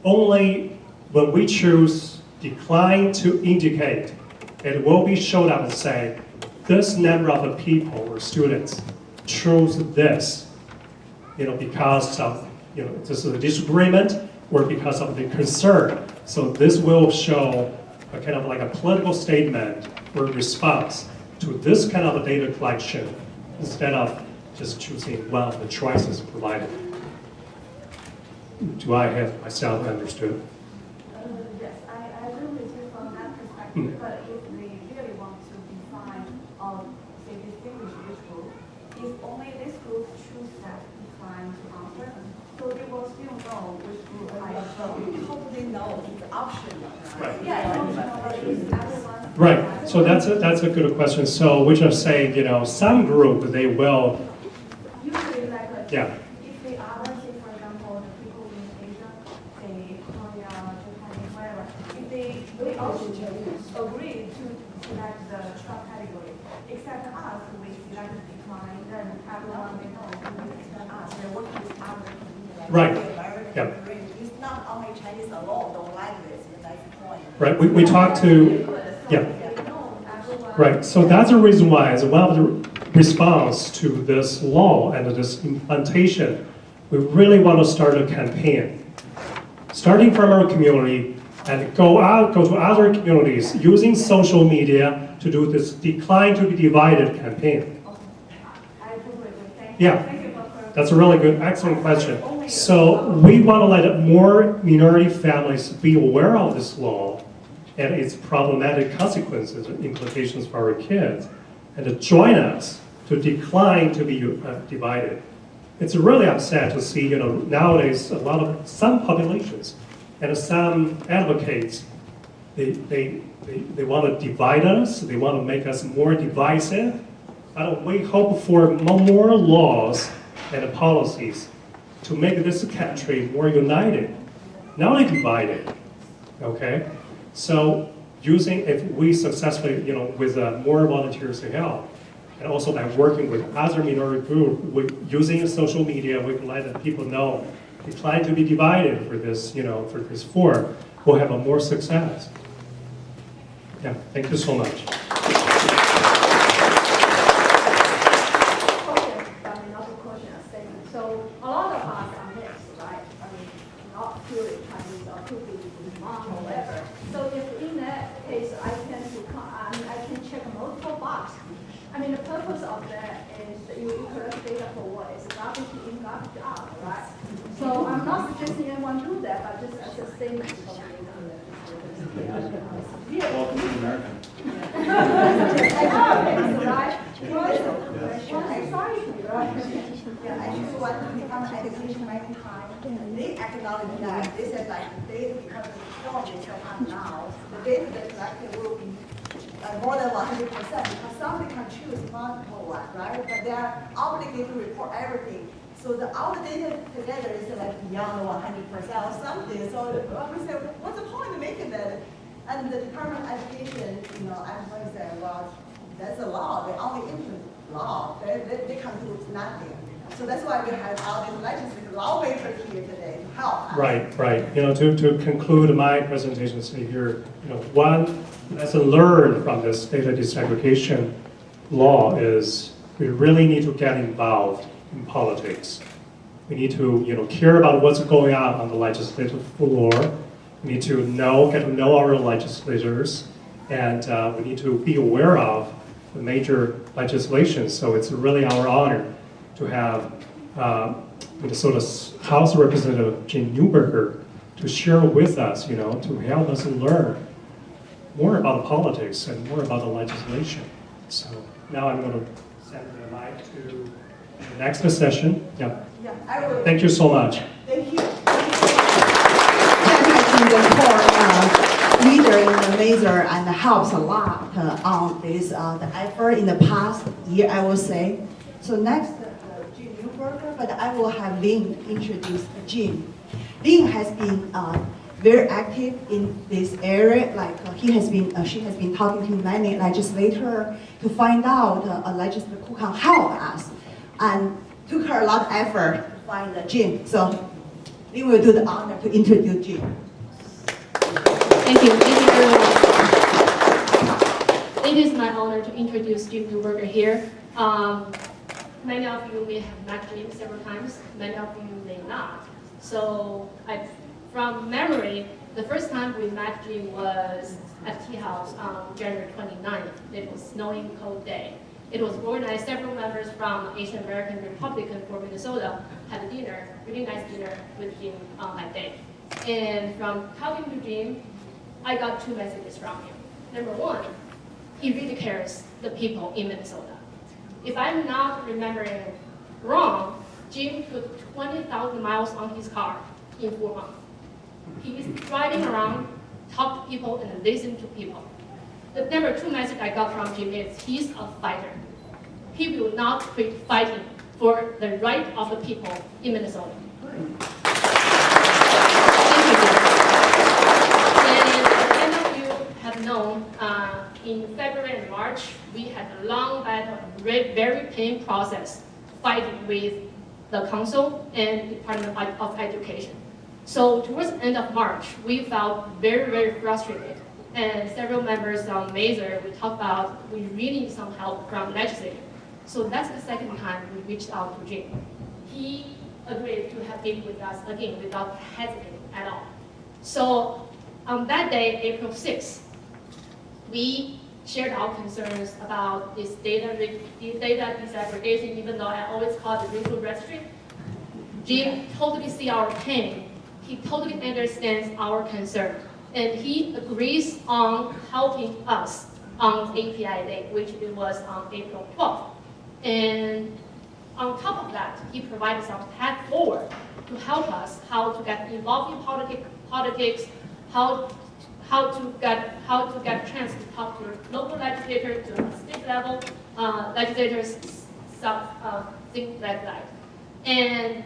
only when we choose decline to indicate, it will be shown up and say, this number of people or students chose this, because of, this is a disagreement or because of the concern. So this will show a kind of like a political statement or response to this kind of a data collection instead of just choosing one of the choices provided. Do I have myself understood? Yes, I agree with you from that perspective, but if we really want to define or say distinguish this group, if only this group choose that decline to answer, so they will still know which group I chose. How do they know it's optional? Right. Yeah, it's optional, but if everyone. Right, so that's a good question. So we just say, some group, they will, Usually like yeah. if they are, let's say for example, the people in Asia, say Korea, Japan, whatever, if they also agree to select the subcategory, except us, we select the decline, then everyone will know except us, they're working with other. Right. American Yeah. Korean. It's not only Chinese alone don't like this, and that's the point. Right, we talked to, yeah. Right, so that's the reason why, as one of the response to this law and this implementation, we really want to start a campaign, starting from our community and go to other communities using social media to do this decline to be divided campaign. I agree with you. Thank Yeah. Thank you for clarifying. That's a really good, excellent question. So we want to let more minority families be aware of this law and its problematic consequences and implications for our kids, and to join us to decline to be divided. It's really upset to see, nowadays some populations and some advocates, they want to divide us, they want to make us more divisive. But we hope for more laws and policies to make this country more united, not only divided, okay? So if we successfully, with more volunteers to help, and also by working with other minority groups, using social media, we can let the people know, decline to be divided for this, for this forum, we'll have a more success. Yeah, thank you so much. Another question, a statement. So a lot of us are mixed, right? I mean, not purely Chinese or could be Hmong or whatever. So if in that case, I can check multiple boxes. I mean, the purpose of that is that you collect data for what is garbage in, garbage out, right? So I'm not suggesting anyone do that, but just as a statement. Welcome to America. I know, it's right. One society, right? Yeah, actually, when we become education mankind, they acknowledge that. They said like the data becomes informed itself up now. The data that collected will be more than 100% because somebody can choose multiple ones, right? But they are obligated to report everything. So all the data together is like beyond 100% or something. So we say, what's the point of making that? And the Department of Education, I'm going to say, well, that's a law. They only implement law. They can do nothing. So that's why we have all these legislative lawmakers here today to help us. Right. To conclude my presentation, say here, one lesson learned from this data desegregation law is we really need to get involved in politics. We need to, care about what's going on the legislative floor. We need to get to know our legislators, and we need to be aware of the major legislation. So it's really our honor to have Minnesota House Representative Jim Newberger to share with us, to help us learn more about politics and more about the legislation. So now I'm going to send the mic to the next session. Yeah. Yeah, I will. Thank you so much. Thank you. Has been the core leader in the laser and helps a lot on this the effort in the past year, I will say. So next, Jim Newberger, but I will have Lynn introduce Jim. Lynn has been very active in this area. Like she has been talking to many legislators to find out a legislator who can help us, and took her a lot of effort to find Jim. So Lynn will do the honor to introduce Jim. Thank you very much. It is my honor to introduce Jim Newberger here. Many of you may have met Jim several times, many of you may not. So from memory, the first time we met Jim was at Tea House on January 29th. It was snowing cold day. It was organized. Several members from Asian American Republican for Minnesota had a dinner, really nice dinner with Jim on that day. And from talking to Jim, I got two messages from him. Number one, he really cares the people in Minnesota. If I'm not remembering wrong, Jim took 20,000 miles on his car in 4 months. He's driving around, talk to people, and listen to people. The number two message I got from Jim is he's a fighter. He will not quit fighting for the right of the people in Minnesota. Thank you, Jim. And as many of you have known, in February and March, we had a long battle, very painful process, fighting with the council and Department of Education. So towards the end of March, we felt very frustrated. And several members on Mazer, we talked about we really need some help from legislature. So that's the second time we reached out to Jim. He agreed to have meeting with us again without hesitating at all. So on that day, April 6th, we shared our concerns about this data disaggregation, even though I always call it the racial registry. Jim totally sees our pain. He totally understands our concern. And he agrees on helping us on API Day, which it was on April 12th. And on top of that, he provided some path forward to help us how to get involved in politics, how to get a chance to talk to local legislators, to state level legislators, things like that. And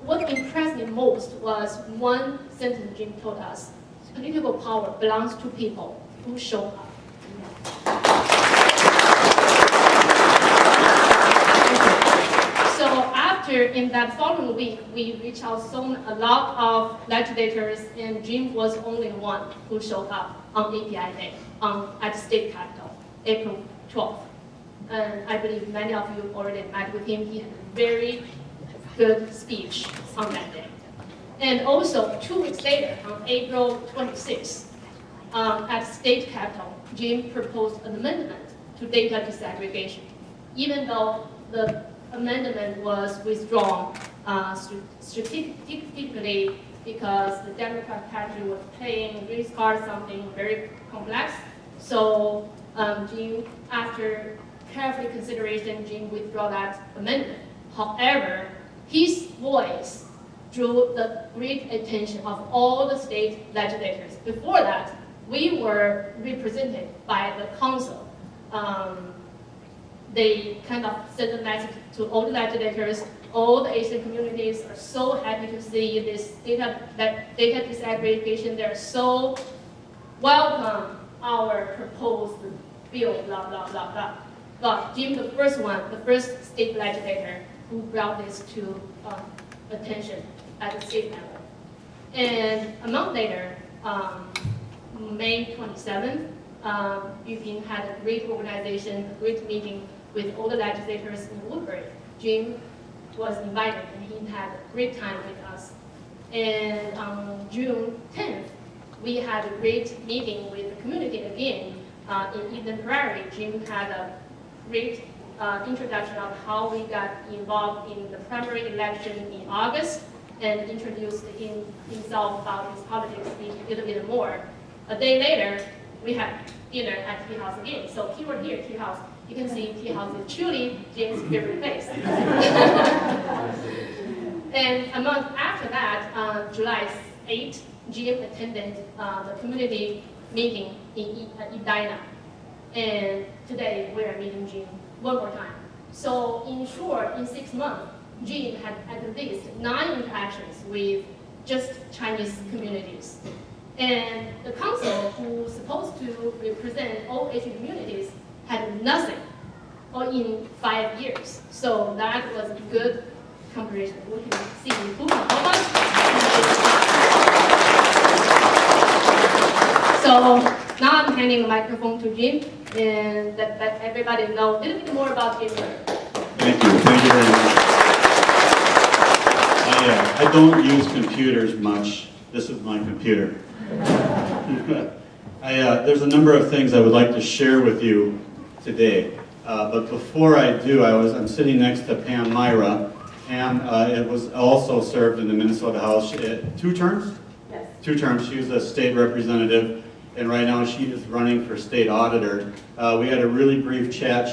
what impressed me most was one sentence Jim told us: political power belongs to people who show up. So after, in that following week, we reached out a lot of legislators, and Jim was only one who showed up on API Day at the state capitol, April 12th. And I believe many of you already met with him. He had a very good speech on that day. And also, 2 weeks later, on April 26th, at state capitol, Jim proposed an amendment to data disaggregation, even though the amendment was withdrawn strategically because the Democrat Party was playing race card, something very complex. So Jim, after careful consideration, Jim withdrew that amendment. However, his voice drew the great attention of all the state legislators. Before that, we were represented by the council. They kind of sent a message to all the legislators. All the Asian communities are so happy to see this data disaggregation. They're so welcome our proposed bill, blah, blah, blah, blah. But Jim, the first state legislator who brought this to attention at the state level. And a month later, May 27th, Yuping had a great organization, a great meeting with all the legislators in Woodbury. Jim was invited and he had a great time with us. And on June 10th, we had a great meeting with the community again in Eden Prairie. Jim had a great introduction of how we got involved in the primary election in August and introduced himself about his politics a little bit more. A day later, we had dinner at Tea House again. So keyword here, Tea House. You can see Tea House is truly Jim's favorite place. And a month after that, July 8th, Jim attended the community meeting in Edina. And today we are meeting Jim one more time. So in short, in 6 months, Jim had at least 9 interactions with just Chinese communities. And the council, who's supposed to represent all Asian communities, had nothing in 5 years. So that was a good comparison, we can see improvement. How much? So now I'm handing the microphone to Jim, and let everybody know a little bit more about Jim. Thank you very much. I don't use computers much. This is my computer. There's a number of things I would like to share with you today. But before I do, I'm sitting next to Pam Myra. Pam was also served in the Minnesota House 2 terms? Yes. 2 terms. She was a state representative, and right now she is running for state auditor. We had a really brief chat.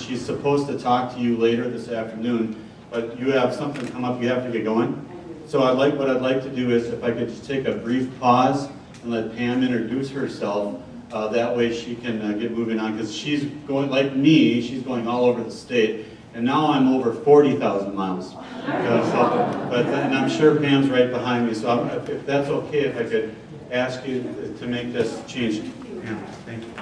She's supposed to talk to you later this afternoon, but you have something come up, you have to get going. So what I'd like to do is if I could just take a brief pause and let Pam introduce herself. That way she can get moving on, because she's going, like me, she's going all over the state. And now I'm over 40,000 miles. And I'm sure Pam's right behind me, so if that's okay, if I could ask you to make this change. Pam, thank you.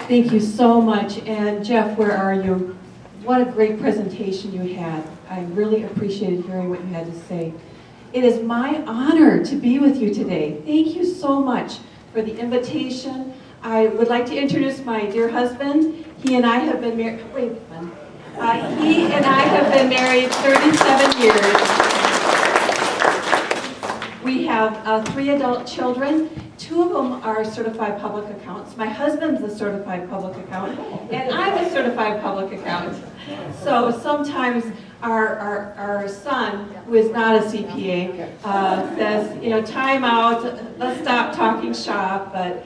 Thank you so much. And Jeff, where are you? What a great presentation you had. I really appreciated hearing what you had to say. It is my honor to be with you today. Thank you so much for the invitation. I would like to introduce my dear husband. He and I have been married, he and I have been married 37 years. We have 3 adult children. 2 of them are certified public accountants. My husband's a certified public accountant, and I'm a certified public accountant. So sometimes our son, who is not a CPA, says, time out, let's stop talking shop, but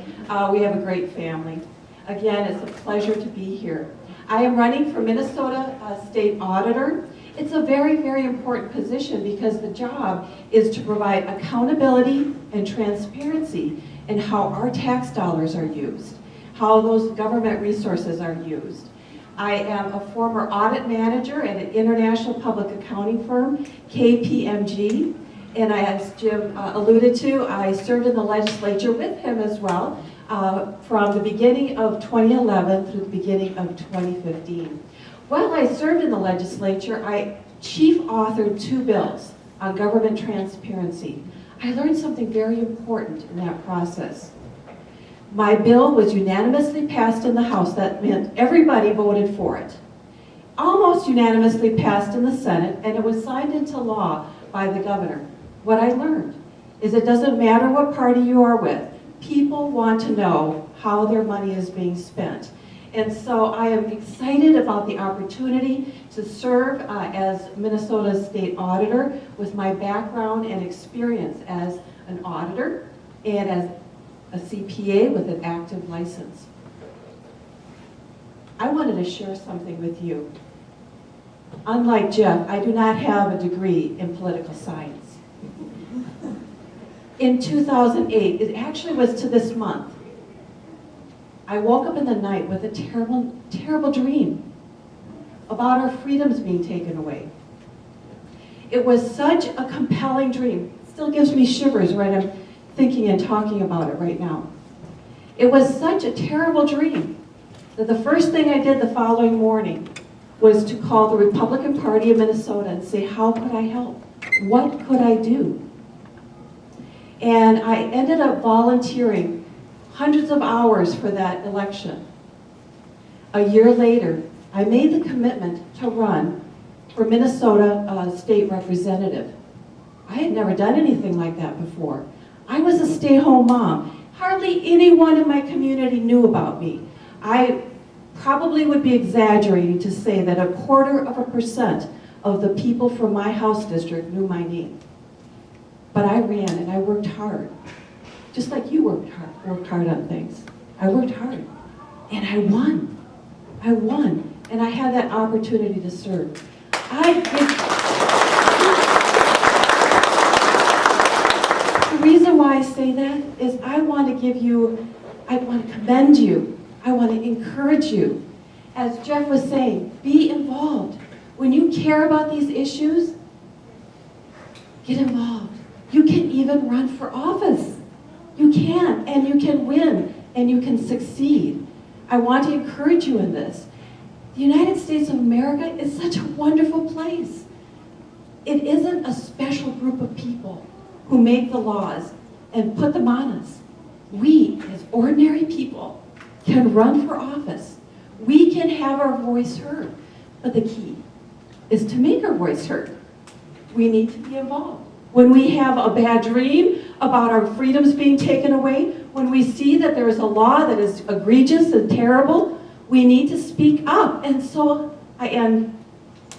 we have a great family. Again, it's a pleasure to be here. I am running for Minnesota State Auditor. It's a very, very important position because the job is to provide accountability and transparency in how our tax dollars are used, how those government resources are used. I am a former audit manager at an international public accounting firm, KPMG, and as Jim alluded to, I served in the legislature with him as well from the beginning of 2011 through the beginning of 2015. While I served in the legislature, I chief authored 2 bills on government transparency. I learned something very important in that process. My bill was unanimously passed in the House. That meant everybody voted for it. Almost unanimously passed in the Senate, and it was signed into law by the governor. What I learned is it doesn't matter what party you are with. People want to know how their money is being spent. And so I am excited about the opportunity to serve as Minnesota's state auditor with my background and experience as an auditor and as a CPA with an active license. I wanted to share something with you. Unlike Jeff, I do not have a degree in political science. In 2008, it actually was to this month, I woke up in the night with a terrible, terrible dream about our freedoms being taken away. It was such a compelling dream. It still gives me shivers when I'm thinking and talking about it right now. It was such a terrible dream that the first thing I did the following morning was to call the Republican Party of Minnesota and say, how could I help? What could I do? And I ended up volunteering hundreds of hours for that election. A year later, I made the commitment to run for Minnesota State Representative. I had never done anything like that before. I was a stay-home mom. Hardly anyone in my community knew about me. I probably would be exaggerating to say that 0.25% of the people from my House district knew my name. But I ran and I worked hard. Just like you worked hard on things. I worked hard. And I won. I won. And I had that opportunity to serve. The reason why I say that is I want to commend you. I want to encourage you. As Jeff was saying, be involved. When you care about these issues, get involved. You can even run for office. You can, and you can win, and you can succeed. I want to encourage you in this. The United States of America is such a wonderful place. It isn't a special group of people who make the laws and put them on us. We, as ordinary people, can run for office. We can have our voice heard. But the key is to make our voice heard. We need to be involved. When we have a bad dream about our freedoms being taken away, when we see that there is a law that is egregious and terrible, we need to speak up. And so I end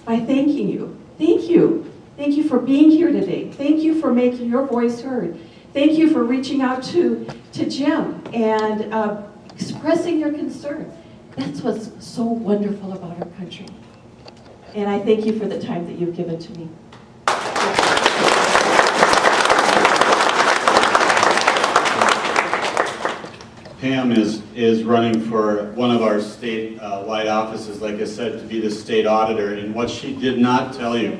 by thanking you. Thank you. Thank you for being here today. Thank you for making your voice heard. Thank you for reaching out to Jim and expressing your concern. That's what's so wonderful about our country. And I thank you for the time that you've given to me. Pam is running for one of our state-wide offices, like I said, to be the state auditor. And what she did not tell you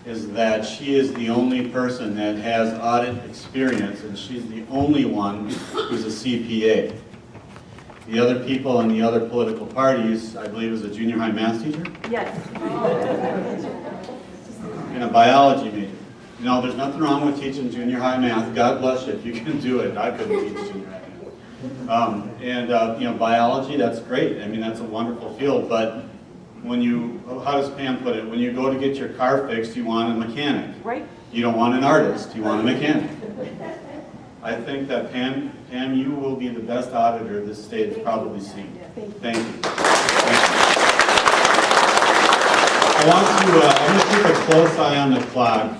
is that she is the only person that has audit experience, and she's the only one who's a CPA. The other people in the other political parties, I believe, is a junior high math teacher Yes. and a biology major. You know, there's nothing wrong with teaching junior high math. God bless you if you can do it. I couldn't teach junior high math. You know, biology, that's great. I mean, that's a wonderful field. But when you, how does Pam put it? When you go to get your car fixed, you want a mechanic. Right. You don't want an artist. You want a mechanic. I think that Pam, you will be the best auditor this state has probably seen. Thank you. I'm going to keep a close eye on the clock.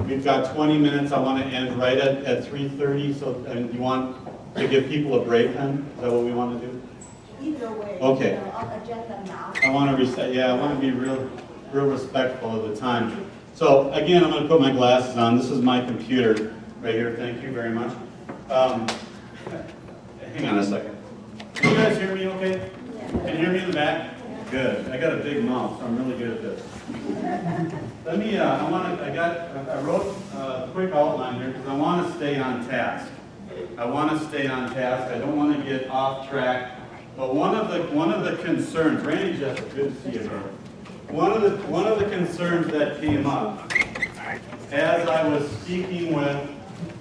We've got 20 minutes. I want to end right at 3:30. So, and you want to give people a break then? Is that what we want to do? Either way. Okay. On agenda now. I want to reset. Yeah, I want to be real respectful of the time. So again, I'm going to put my glasses on. This is my computer right here. Thank you very much. Hang on a second. Can you guys hear me okay? Can you hear me in the back? Good. I got a big mouth, so I'm really good at this. Let me, I wrote a quick outline here because I want to stay on task. I don't want to get off track. But one of the concerns, Randy Jessup, good to see you here. One of the concerns that came up as I was speaking with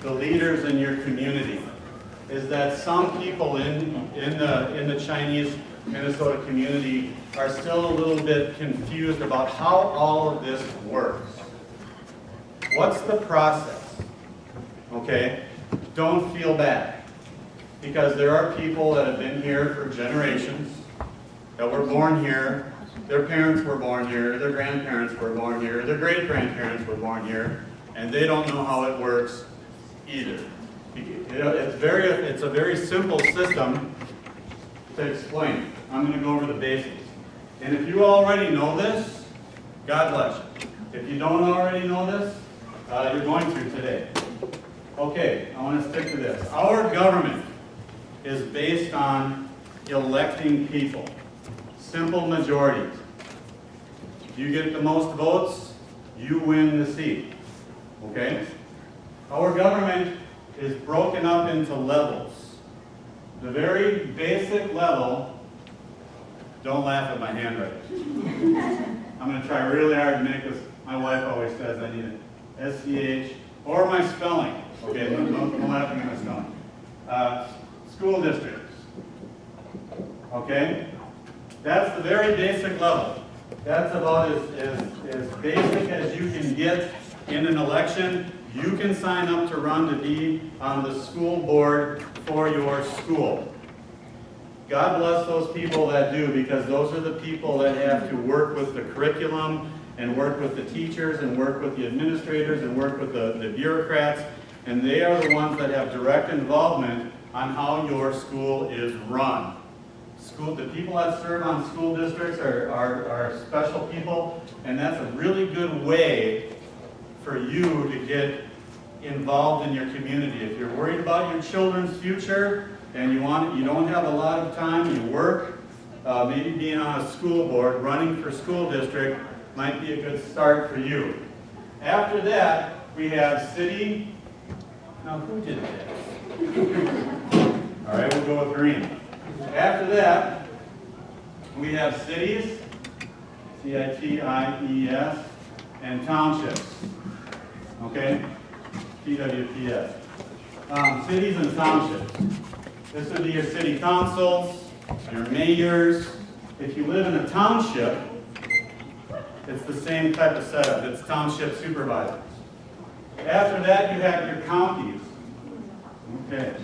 the leaders in your community is that some people in the Chinese Minnesota community are still a little bit confused about how all of this works. What's the process? Okay? Don't feel bad. Because there are people that have been here for generations, that were born here, their parents were born here, their grandparents were born here, their great-grandparents were born here, and they don't know how it works either. It's a very simple system to explain. I'm going to go over the basics. And if you already know this, God bless you. If you don't already know this, you're going to today. Okay, I want to stick to this. Our government is based on electing people. Simple majorities. You get the most votes, you win the seat. Okay? Our government is broken up into levels. The very basic level, don't laugh at my handwriting. I'm going to try really hard to make this, my wife always says I need an SCH, or my spelling. Okay, no laughing at my spelling. School districts. Okay? That's the very basic level. That's about as basic as you can get in an election. You can sign up to run to be on the school board for your school. God bless those people that do, because those are the people that have to work with the curriculum and work with the teachers and work with the administrators and work with the bureaucrats, and they are the ones that have direct involvement on how your school is run. The people that serve on school districts are special people, and that's a really good way for you to get involved in your community. If you're worried about your children's future and you don't have a lot of time, you work, maybe being on a school board, running for school district might be a good start for you. After that, we have city. Now, who did this? All right, we'll go with green. After that, We have cities, C-I-T-I-E-S, and townships, okay? T-W-P-S. Cities and townships. This would be your city councils, your mayors. If you live in a township, it's the same type of setup. It's township supervisors. After that, you have your counties. Okay.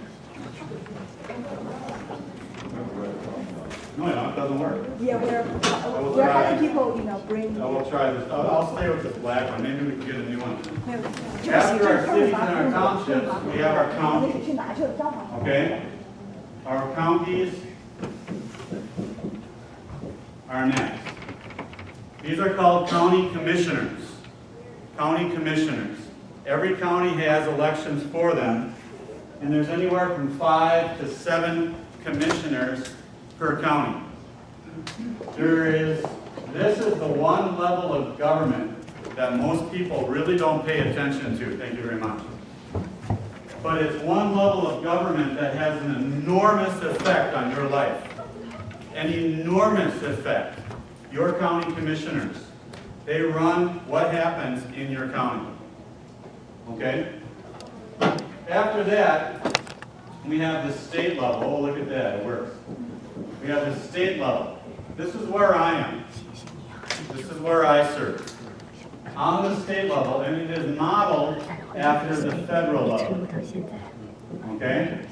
No, it doesn't work. Yeah, we're having people, bring. I will try this. I'll stay with this black one. Maybe we can get a new one. After our cities and our townships, we have our counties. Okay? Our counties are next. These are called county commissioners. County commissioners. Every county has elections for them, and there's anywhere from 5 to 7 commissioners per county. This is the one level of government that most people really don't pay attention to. Thank you very much. But it's one level of government that has an enormous effect on your life. An enormous effect. Your county commissioners. They run what happens in your county. Okay? After that, we have the state level. Oh, look at that, it works. We have the state level. This is where I am. This is where I serve. On the state level, and it is modeled after the federal level. Okay?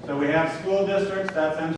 So we have school districts, that's